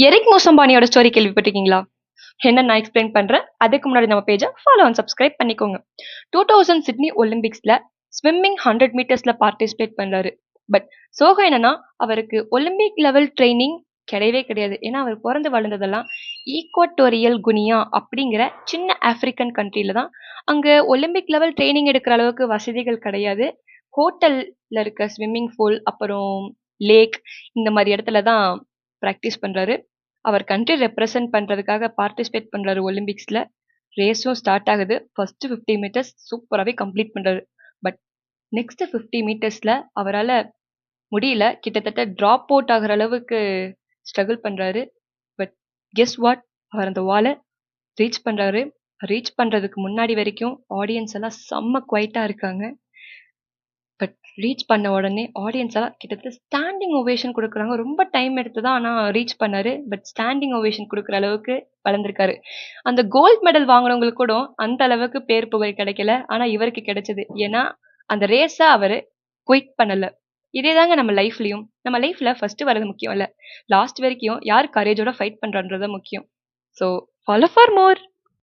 Eric மோசம்பானியோட story கேள்விப்பட்டிருக்கீங்களா? என்ன நான் எக்ஸ்பிளைன் பண்றேன். அதுக்கு முன்னாடி நம்ம பேஜை ஃபாலோ அண்ட் சப்ஸ்கிரைப் பண்ணிக்கோங்க. 2000 சிட்னி ஒலிம்பிக்ஸ்ல ஸ்விம்மிங் 100 மீட்டர்ஸ்ல பார்ட்டிசிபேட் பண்றாரு. பட் சோகம் என்னன்னா, அவருக்கு ஒலிம்பிக் லெவல் ட்ரைனிங் கிடையவே கிடையாது. ஏன்னா அவர் பிறந்து வளர்ந்ததெல்லாம் ஈக்குவட்டோரியல் குனியா அப்படிங்கிற சின்ன ஆப்பிரிக்கன் கண்ட்ரில தான். அங்க ஒலிம்பிக் லெவல் ட்ரைனிங் எடுக்கிற அளவுக்கு வசதிகள் கிடையாது. ஹோட்டல்ல இருக்க ஸ்விம்மிங் பூல், அப்புறம் லேக், இந்த மாதிரி இடத்துல தான் ப்ராக்டிஸ் பண்றாரு. அவர் கண்ட்ரி ரெப்ரசன்ட் பண்றதுக்காக பார்ட்டிசிபேட் பண்றாரு ஒலிம்பிக்ஸ்ல. ரேஸும் ஸ்டார்ட் ஆகுது. ஃபர்ஸ்ட் 50 மீட்டர்ஸ் சூப்பராகவே கம்ப்ளீட் பண்றாரு. பட் நெக்ஸ்ட் 50 மீட்டர்ஸ்ல அவரால் முடியல. கிட்டத்தட்ட ட்ராப் அவுட் ஆகுற அளவுக்கு ஸ்ட்ரகிள் பண்றாரு. பட் கெஸ் வாட், அவர் அந்த வாலை ரீச் பண்றாரு. ரீச் பண்றதுக்கு முன்னாடி வரைக்கும் ஆடியன்ஸ் எல்லாம் செம்ம குவைட்டா இருக்காங்க. பட் ரீச் பண்ண உடனே ஆடியன்ஸ் எல்லாம் கிட்டத்தட்ட ஸ்டாண்டிங் ஓவேஷன் கொடுக்குறாங்க. ரொம்ப டைம் எடுத்து தான் ஆனால் ரீச் பண்ணாரு. பட் ஸ்டாண்டிங் ஓவேஷன் கொடுக்குற அளவுக்கு வளர்ந்துருக்காரு. அந்த கோல்ட் மெடல் வாங்குறவங்களுக்கு கூட அந்த அளவுக்கு பேர் புகழ் கிடைக்கல. ஆனால் இவருக்கு கிடைச்சது. ஏன்னா அந்த ரேஸை அவர் குயிட் பண்ணல. இதே தாங்க நம்ம லைஃப்லையும். நம்ம லைஃப்ல ஃபர்ஸ்ட் வரது முக்கியம் இல்லை, லாஸ்ட் வரைக்கும் யார் கரேஜோட ஃபைட் பண்றன்றத முக்கியம். So follow for more.